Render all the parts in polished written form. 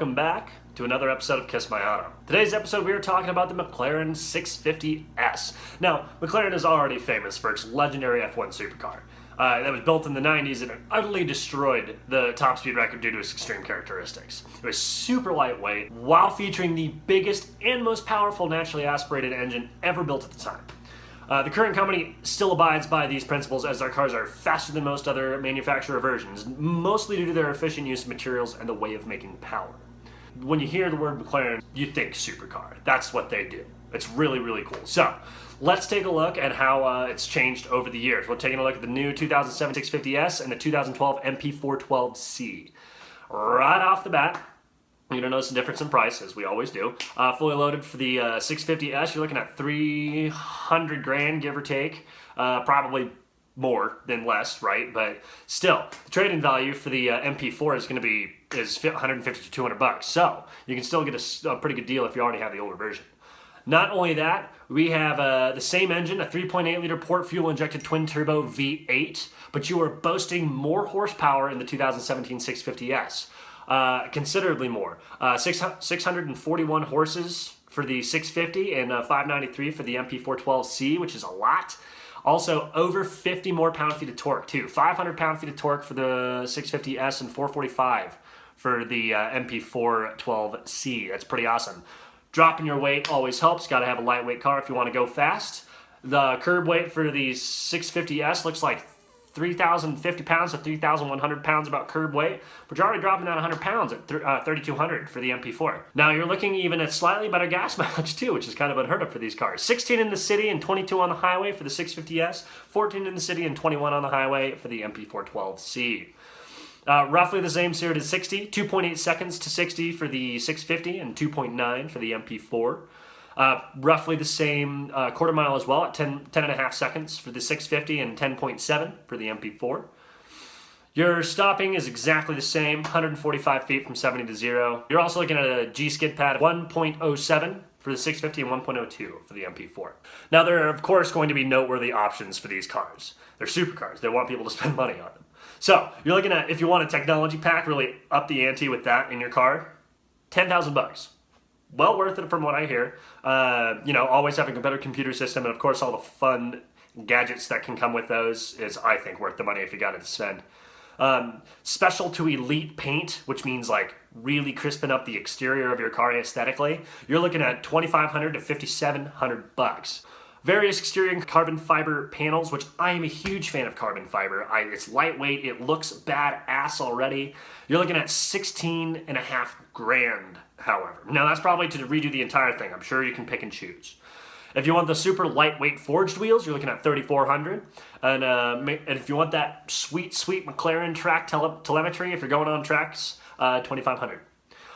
welcome back to another episode of Kiss My Auto. Today's episode we are talking about the McLaren 650S. Now, McLaren is already famous for its legendary F1 supercar. That was built in the 90s and it utterly destroyed the top speed record due to its extreme characteristics. It was super lightweight while featuring the biggest and most powerful naturally aspirated engine ever built at the time. The current company still abides by these principles as their cars are faster than most other manufacturer versions, mostly due to their efficient use of materials and the way of making power. When you hear the word McLaren, you think supercar. That's what they do. It's really, really cool. So, let's take a look at how it's changed over the years. We're taking a look at the new 2007 650S and the 2012 MP412C. Right off the bat, you're going to notice a difference in price, as we always do. Fully loaded for the 650S, you're looking at $300 grand, give or take. Probably more than less, right? But still, the trade-in value for the MP4 is going to be $150 to $200. So you can still get a pretty good deal if you already have the older version. Not only that, we have the same engine, a 3.8-liter port fuel-injected twin-turbo V8, but you are boasting more horsepower in the 2017 650S. Considerably more. 641 horses for the 650 and 593 for the MP412C, which is a lot. Also, over 50 more pound-feet of torque, too. 500 pound-feet of torque for the 650S and 445 for the MP412C. That's pretty awesome. Dropping your weight always helps. Got to have a lightweight car if you want to go fast. The curb weight for the 650S looks like 3,050 pounds to 3,100 pounds about curb weight, but you're already dropping that 100 pounds at 3,200 for the MP4. Now you're looking even at slightly better gas mileage too, which is kind of unheard of for these cars. 16 in the city and 22 on the highway for the 650S, 14 in the city and 21 on the highway for the MP412C. Roughly the same 0 to 60, 2.8 seconds to 60 for the 650 and 2.9 for the MP4. Roughly the same quarter mile as well at 10.5 seconds for the 650 and 10.7 for the MP4. Your stopping is exactly the same, 145 feet from 70 to 0. You're also looking at a G-skid pad of 1.07 for the 650 and 1.02 for the MP4. Now there are of course going to be noteworthy options for these cars. They're supercars. They want people to spend money on them. So you're looking at, if you want a technology pack, really up the ante with that in your car, $10,000. Well worth it from what I hear. Always having a better computer system and of course all the fun gadgets that can come with those is, I think, worth the money if you got it to spend. Special to elite paint, which means like really crisping up the exterior of your car aesthetically, you're looking at $2,500 to $5,700. Various exterior carbon fiber panels, which I am a huge fan of carbon fiber. It's lightweight, it looks badass already. You're looking at $16.5 grand, however. Now that's probably to redo the entire thing. I'm sure you can pick and choose. If you want the super lightweight forged wheels, you're looking at $3,400. And if you want that sweet McLaren track telemetry, if you're going on tracks, $2,500.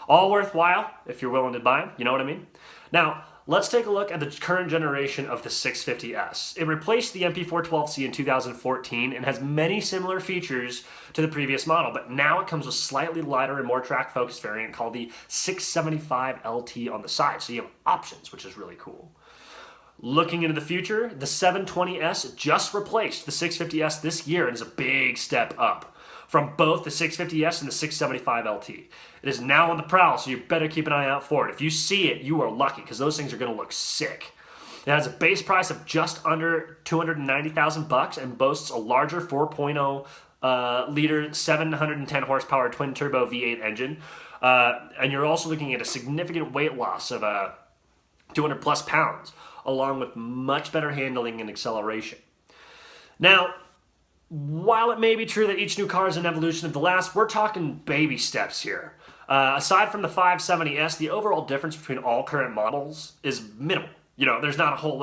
All worthwhile if you're willing to buy them, you know what I mean? Now, let's take a look at the current generation of the 650S. It replaced the MP412C in 2014 and has many similar features to the previous model, but now it comes with slightly lighter and more track-focused variant called the 675 LT on the side, so you have options, which is really cool. Looking into the future, the 720S just replaced the 650S this year and is a big step up from both the 650S and the 675 LT. It is now on the prowl, so you better keep an eye out for it. If you see it, you are lucky, because those things are going to look sick. It has a base price of just under $290,000 and boasts a larger 4.0 liter 710 horsepower twin turbo V8 engine. And you're also looking at a significant weight loss of 200 plus pounds, along with much better handling and acceleration. Now, while it may be true that each new car is an evolution of the last, we're talking baby steps here. Aside from the 570S, the overall difference between all current models is minimal. There's not a whole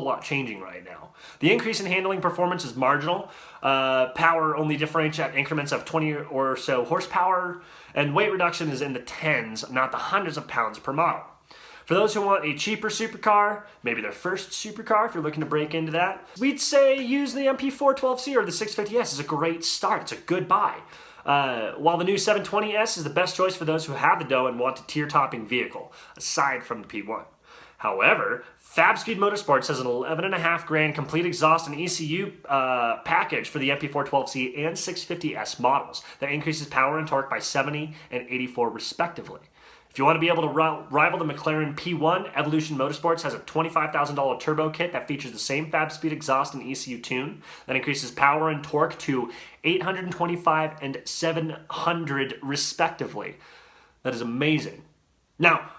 lot changing right now. The increase in handling performance is marginal. Power only differentiates at increments of 20 or so horsepower, and weight reduction is in the tens, not the hundreds of pounds per model. For those who want a cheaper supercar, maybe their first supercar if you're looking to break into that, we'd say use the MP412C or the 650S. It's a great start. It's a good buy. While the new 720S is the best choice for those who have the dough and want a tier-topping vehicle, aside from the P1. However, FabSpeed Motorsports has an $11.5 grand complete exhaust and ECU package for the MP412C and 650S models that increases power and torque by 70 and 84 respectively. If you want to be able to rival the McLaren P1, Evolution Motorsports has a $25,000 turbo kit that features the same fab-speed exhaust and ECU tune that increases power and torque to 825 and 700 respectively. That is amazing. Now,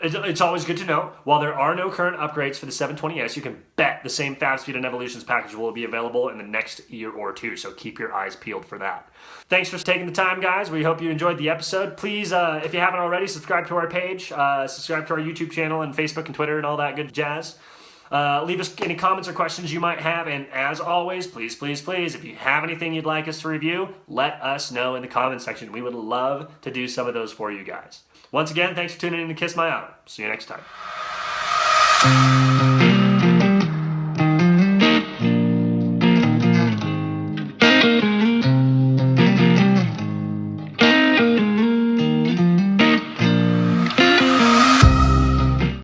it's always good to know, while there are no current upgrades for the 720S, you can bet the same fab-speed and Evolutions package will be available in the next year or two, so keep your eyes peeled for that. Thanks for taking the time, guys. We hope you enjoyed the episode. Please, if you haven't already, subscribe to our page, subscribe to our YouTube channel and Facebook and Twitter and all that good jazz. Leave us any comments or questions you might have, and as always, please, please, please, if you have anything you'd like us to review, let us know in the comments section. We would love to do some of those for you guys. Once again, thanks for tuning in to Kiss My Auto. See you next time.